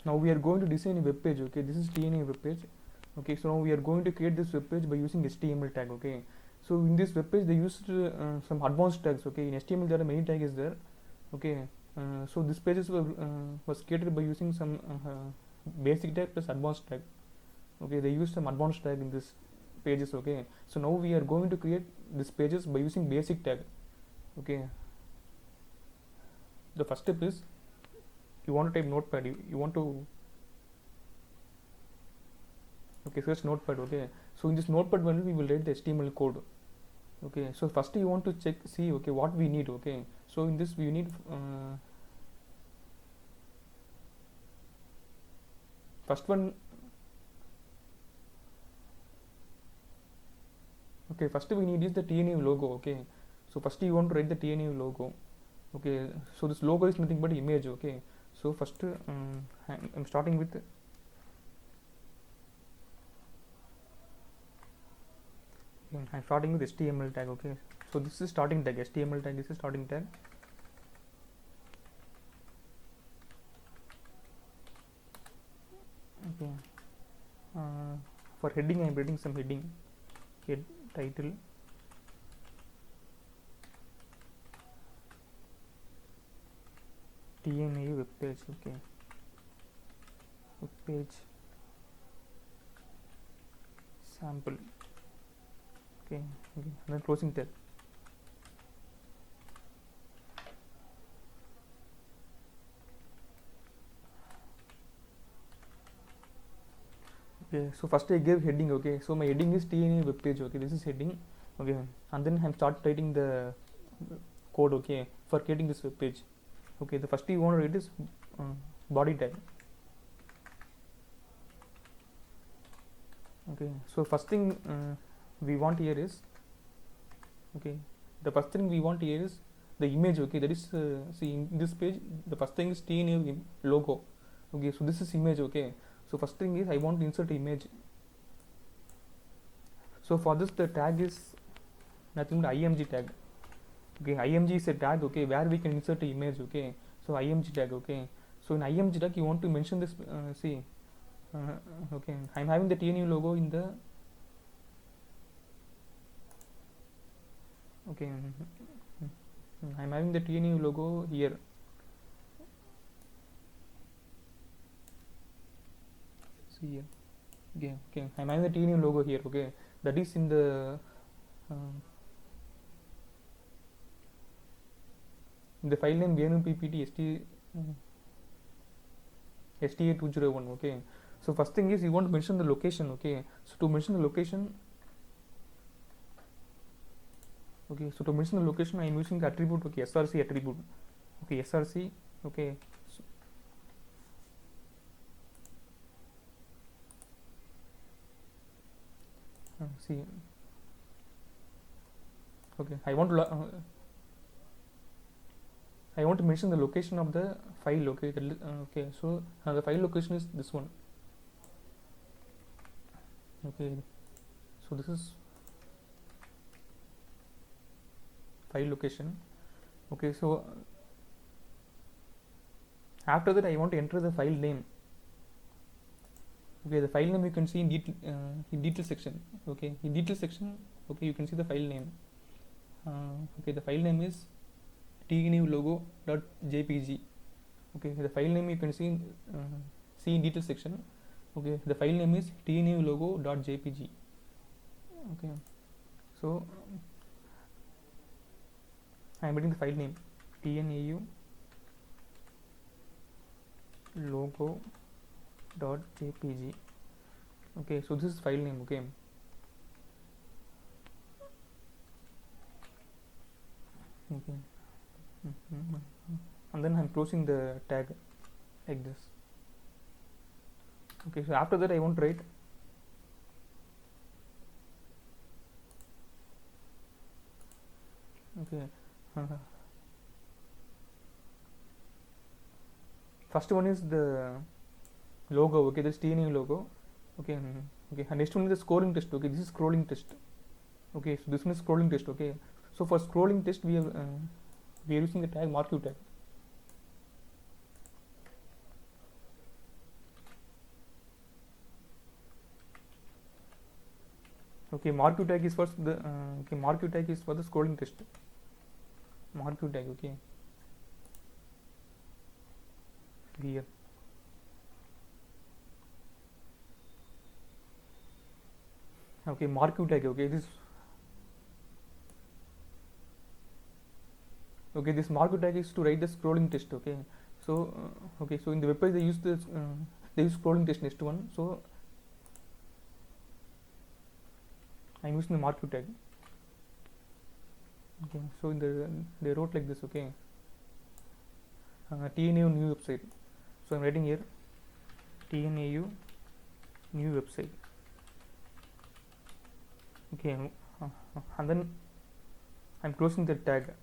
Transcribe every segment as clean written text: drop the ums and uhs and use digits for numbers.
Now we are going to design a web page. Okay, this is TNA web page. Okay, so now we are going to create this web page by using HTML tag. Okay, so in this web page they used some advanced tags. Okay, in HTML there are many tags is there. Okay, so this page was created by using some basic tag plus advanced tag. Okay, they use some advanced tag in this pages. Okay, so now we are going to create this pages by using basic tag. Okay, the first step is you want to type notepad. You want to search notepad. Okay, so in this notepad only we will write the HTML code. Okay, so first you want to see okay what we need. Okay, so in this we need first one. Okay, first we need is the TNU logo. Okay, so first you want to write the TNU logo. Okay, so this logo is nothing but image. Okay, so first I'm starting with HTML tag. Okay, so this is starting tag. HTML tag, this is starting tag. Okay, for heading I'm writing some heading, head title, TNA web page. Okay, web page sample. Okay, and then closing tag. Okay, so first I gave heading. Okay, so my heading is TNA web page. Okay, this is heading. Okay, and then I'm start writing the code. Okay, for creating this web page. Okay, the first you want to write is body tag. Okay, so first thing we want here is, okay, the first thing we want here is the image. Okay, that is see in this page the first thing is TNA logo. Okay, so this is image. Okay, so first thing is I want to insert image. So for this the tag is nothing but img tag. Okay, img is a tag. Okay, where we can insert the image. Okay, so img tag. Okay, so in img tag you want to mention this. See, okay, I'm having the TNU logo in the. Okay, I'm having the TNU logo here. See here. Okay, I'm having the TNU logo here. Okay, that is in the file name venuppt sta201. Okay, so first thing is you want to mention the location. Okay, so to mention the location. Okay, so to mention the location I am using the attribute. Okay, src attribute. Okay, src. Okay, so see, okay, I want to mention the location of the file. Okay, okay, so the file location is this one. Okay, so this is file location. Okay, so after that I want to enter the file name. Okay, the file name you can see in detail section. Okay, in detail section, okay, you can see the file name. Okay, the file name is tnewlogo.jpg. Okay, the file name you can see in detail section. Okay, the file name is tnewlogo.jpg. Okay, so I am writing the file name tnau logo.jpg. Okay, so this is file name. Okay, okay, and then I'm closing the tag like this. Okay, so after that I want to write. Okay, first one is the logo. Okay, this TNU logo. Okay, okay, and next one is the scoring test. Okay, this is scrolling test. Okay, so this one is scrolling test. Okay, so for scrolling test we are using the tag marquee tag. Okay, marquee tag is for the okay, marquee tag is for the scrolling test. Marquee tag, okay, here. Okay, marquee tag, okay, this, okay, this marquee tag is to write the scrolling test, okay. So okay, so in the web page they use this they use scrolling test next one, so I'm using the marquee tag. Okay, so in the they wrote like this, okay, TNAU new website. So I'm writing here TNAU new website. Okay, and then I'm closing the tag.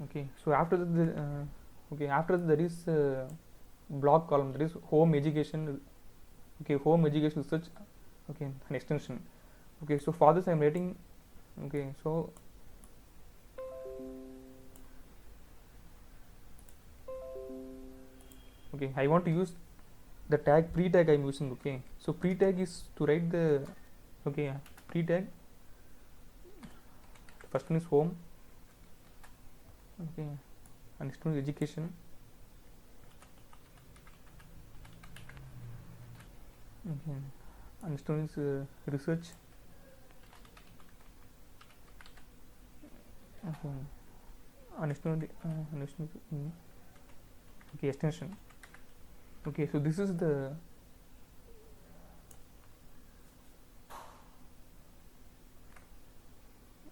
Okay, so after the okay, after there is blog column, there is home education. Okay, home education research. Okay, an extension. Okay, so for this I'm writing. Okay, so okay, I want to use the tag pre tag I'm using. Okay, so pre tag is to write the, okay, pre tag. First one is home. Okay, and next one is education. Okay, and next one is research. Okay, and next one is okay, extension. Okay, so this is the,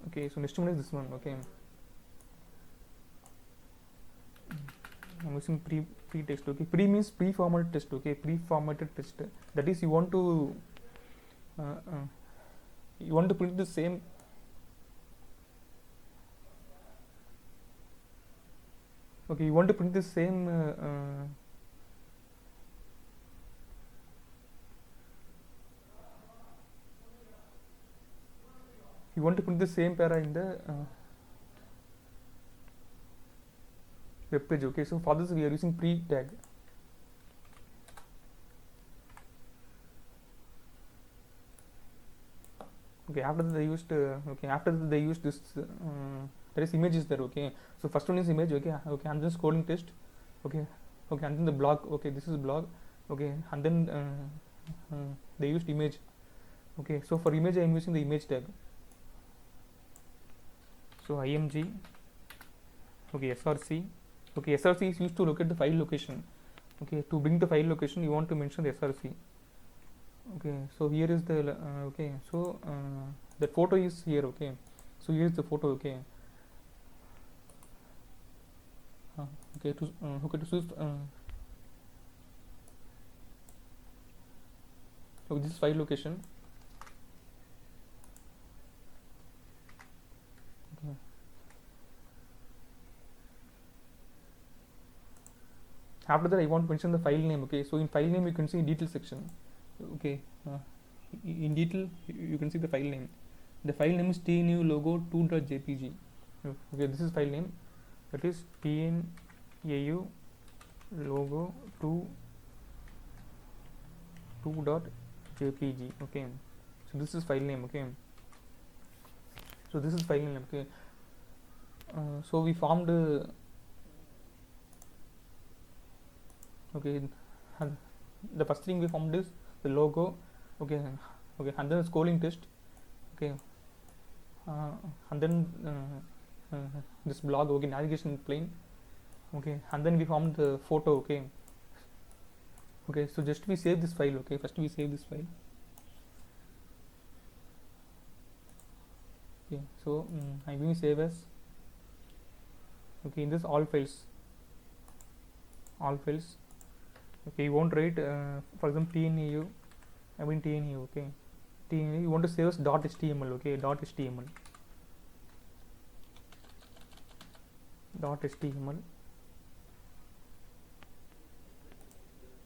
okay, so next one is this one. Okay, I'm using pre text. Okay, pre means pre-formatted text. Okay, pre-formatted text, that is you want to print the same, okay, you want to print the same you want to print the same para in the web page. Okay, so for this we are using pre tag. Okay, after that they used okay, after that they used this there is images there. Okay, so first one is image. Okay, okay, and then scrolling test. Okay, okay, and then the blog. Okay, this is blog. Okay, and then they used image. Okay, so for image I am using the image tag. So img, okay, src. Okay, src is used to locate the file location. Okay, to bring the file location you want to mention the src. Okay, so here is the okay, so the photo is here. Okay, so here is the photo. Okay, okay, to okay, to choose so this is file location. Okay, after that I want to mention the file name. Okay, so in file name you can see detail section. Okay, in detail you can see the file name. The file name is tnu logo 2.jpg. Okay, this is file name, that is tnau logo 2.jpg. okay, so this is file name. Okay, so this is file name. Okay, so we formed okay, the first thing we formed is the logo. Okay, okay, and then scrolling test. Okay, and then this blog. Okay, navigation plane. Okay, and then we formed the photo. Okay, okay, so just we save this file. Okay, first we save this file. Okay, so I'm going to save as, okay, in this all files. Okay, you won't write for example tnu, I mean tnu. Okay, tnu you want to save as .html. Okay, .html